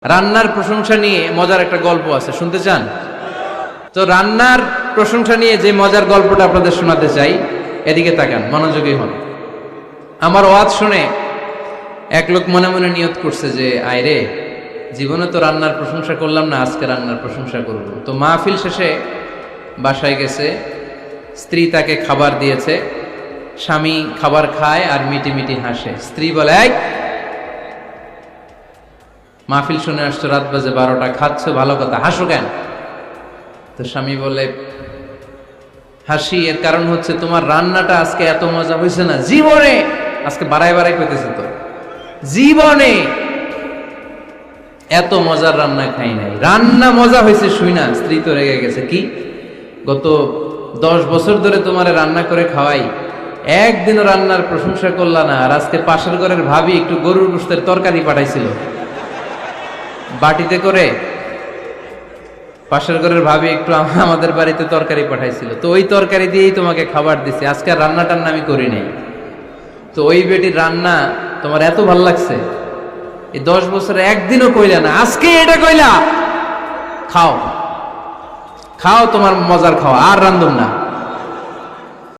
রান্নার প্রশংসা নিয়ে মজার একটা গল্প আছে, শুনতে চান? তো রান্নার প্রশংসা নিয়ে যে মজার গল্পটা আপনাদের শোনাতে চাই, এদিকে তাকান, মনোযোগী হন। আমার ওয়াজ শুনে এক লোক মনে মনে নিয়ত করছে যে আয় রে, জীবনে তো রান্নার প্রশংসা করলাম না, আজকে রান্নার প্রশংসা করব। তো মাহফিল শেষে বাসায় গেছে, স্ত্রী তাকে খাবার দিয়েছে, স্বামী খাবার খায় আর মিটি মিটি হাসে। স্ত্রী বলে, এই মাহফিল শুনে আসছো, রাত বাজে 12টা, খাচ্ছ ভালো কথা, হাসো কেন? তো স্বামী বলে, হাসি এর কারণ হচ্ছে তোমার রান্নাটা আজকে এত মজা হয়েছে না, জীবনে আজকে বাড়াই বাড়াই পেতেছে, তো জীবনে এত মজার রান্না খাই নাই। রান্না মজা হয়েছে শুই না। স্ত্রী তো রেগে গেছে, কি গত 10 বছর ধরে তোমারে রান্না করে খাওয়াই, একদিনও রান্নার প্রশংসা করলা না, আর আজকে পাশের ঘরের ভাবি একটু গরুর গোশতের তরকারি পাঠাইছিল বাটিতে করে, পাশের ঘরের ভাবি একটু আমাদের বাড়িতে তরকারি পাঠাইছিল, তো ওই তরকারি দিয়েই তোমাকে খাবার দিছি, আজকে আর রান্না টান্না আমি করি নাই। তো ওই বেটির রান্না তোমার এত ভাল লাগছে, এই 10 বছরে একদিনও কইলা না, আজকে এটা কইলা, খাও খাও, তোমার মজার খাওয়া, আর রান্ধুম না।